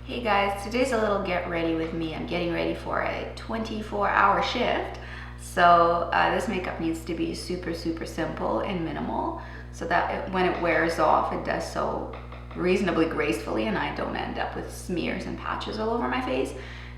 Hey guys, today's a little get ready with me. I'm getting ready for a 24-hour shift. So this makeup needs to be super simple and minimal so that when it wears off, it does so reasonably gracefully and I don't end up with smears and patches all over my face,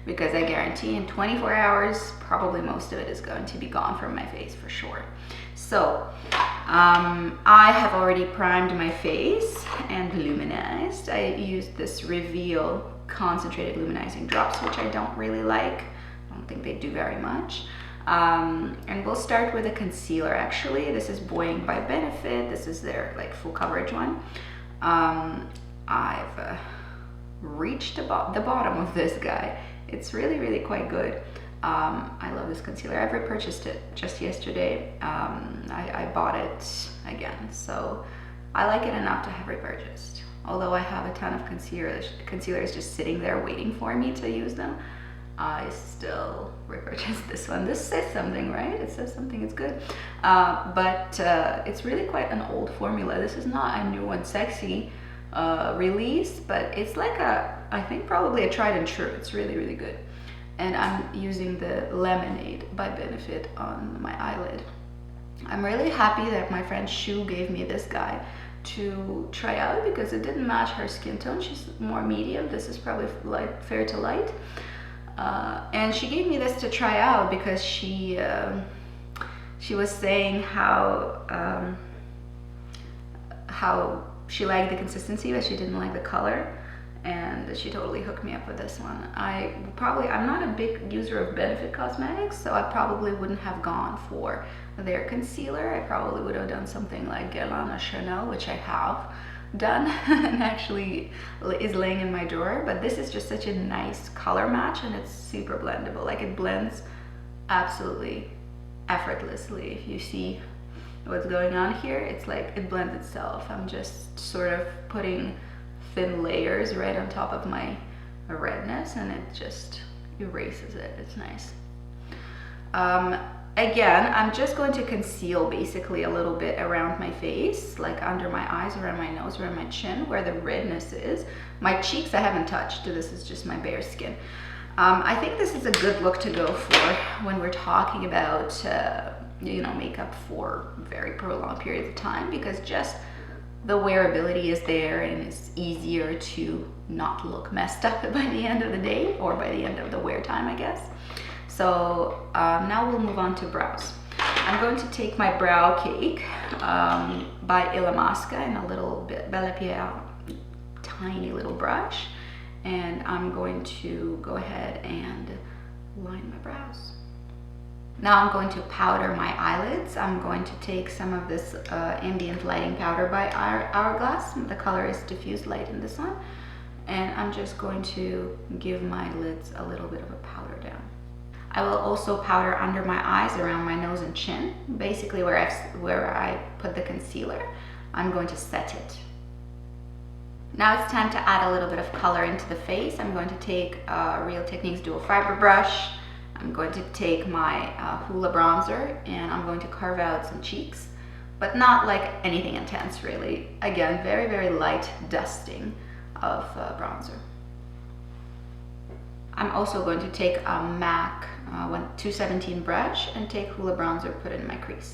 because I guarantee in 24 hours, probably most of it is going to be gone from my face for sure. So I have already primed my face and luminized. I used this Reveal concentrated luminizing drops, which I don't really like. I don't think they do very much. And we'll start with a concealer. Actually, this is Boi-ing by Benefit. This is their like full coverage one. I've reached the bottom of this guy. It's really quite good. I love this concealer. I've repurchased it just yesterday. I bought it again, so I like it enough to have repurchased. Although I have a ton of concealers just sitting there waiting for me to use them, I still repurchased this one. This says something, right? It says something, it's good. But it's really quite an old formula. This is not a new and sexy release, but it's like I think probably a tried and true. It's really good. And I'm using the Lemonade by Benefit on my eyelid. I'm really happy that my friend Shu gave me this guy to try out because it didn't match her skin tone. She's more medium. This is probably like fair to light. And she gave me this to try out because she was saying how she liked the consistency, but she didn't like the color. And she totally hooked me up with this one. I'm not a big user of Benefit Cosmetics, so I probably wouldn't have gone for their concealer. I probably would have done something like Guerlain Chanel, which I have done and actually is laying in my drawer. But this is just such a nice color match and it's super blendable. Like it blends absolutely effortlessly. If you see what's going on here, it's like it blends itself. I'm just sort of putting thin layers right on top of my redness and it just erases it. It's nice. Again, I'm just going to conceal basically a little bit around my face, like under my eyes, around my nose, around my chin, where the redness is. My cheeks I haven't touched. This is just my bare skin. I think this is a good look to go for when we're talking about you know, makeup for very prolonged periods of time, because just the wearability is there and it's easier to not look messed up by the end of the day or by the end of the wear time, I guess. So now we'll move on to brows. I'm going to take my brow cake by Illamasqua in a little bit Belle Pierre tiny little brush, and I'm going to go ahead and line my brows. Now I'm going to powder my eyelids. I'm going to take some of this Ambient lighting powder by Hourglass. The color is diffused light in this one. And I'm just going to give my lids a little bit of a powder down. I will also powder under my eyes, around my nose and chin. Basically where I put the concealer, I'm going to set it. Now it's time to add a little bit of color into the face. I'm going to take Real Techniques Dual Fiber Brush. I'm going to take my Hoola bronzer and I'm going to carve out some cheeks, but not like anything intense really. Again, very light dusting of bronzer. I'm also going to take a MAC 217 brush and take Hoola bronzer, put it in my crease.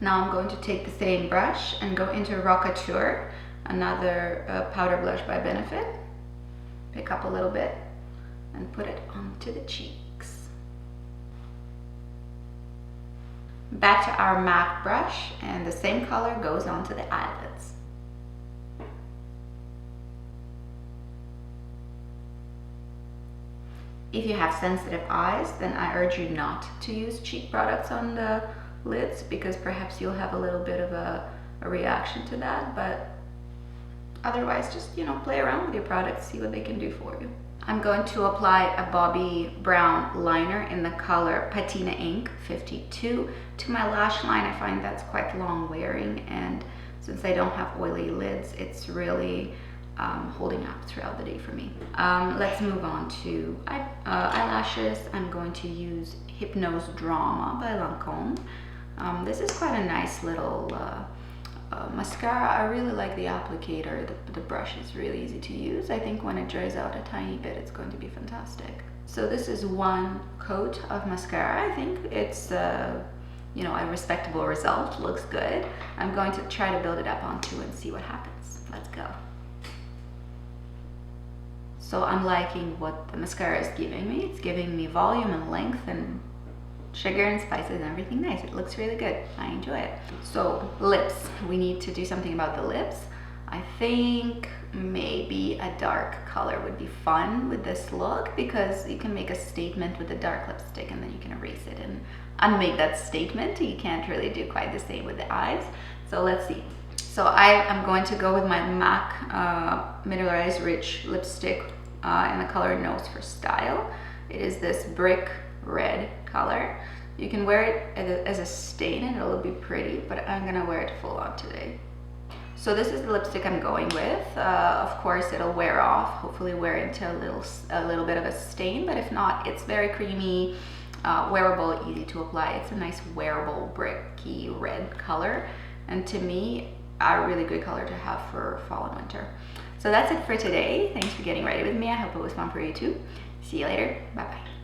Now I'm going to take the same brush and go into Rockateur, another powder blush by Benefit. Pick up a little bit and put it onto the cheeks. Back to our MAC brush and the same color goes onto the eyelids. If you have sensitive eyes, then I urge you not to use cheek products on the lids because perhaps you'll have a little bit of a reaction to that, but otherwise, just, you know, play around with your products, see what they can do for you. I'm going to apply a Bobbi brown liner in the color Patina Ink 52 to my lash line. I find that's quite long wearing, and since I don't have oily lids, it's really holding up throughout the day for me. Let's move on to eyelashes. I'm going to use Hypnôse Drama by Lancôme. This is quite a nice little mascara, I really like the applicator. The brush is really easy to use. I think when it dries out a tiny bit, it's going to be fantastic. So this is one coat of mascara. I think it's you know, a respectable result. Looks good. I'm going to try to build it up on two and see what happens. Let's go. So I'm liking what the mascara is giving me. It's giving me volume and length and sugar and spices and everything nice. It looks really good. I enjoy it. So lips, we need to do something about the lips. I think maybe a dark color would be fun with this look, because you can make a statement with a dark lipstick and then you can erase it and unmake that statement. You can't really do quite the same with the eyes. So let's see. So I am going to go with my MAC Mineralize Rich lipstick in the color Nose for Style. It is this brick red color. You can wear it as a stain and it'll be pretty, but I'm gonna wear it full on today. So this is the lipstick I'm going with. Of course it'll wear off, hopefully wear into a little bit of a stain, but if not, it's very creamy, wearable, easy to apply. It's a nice wearable bricky red color, and to me a really good color to have for fall and winter. So that's it for today. Thanks for getting ready with me. I hope it was fun for you too. See you later. Bye bye.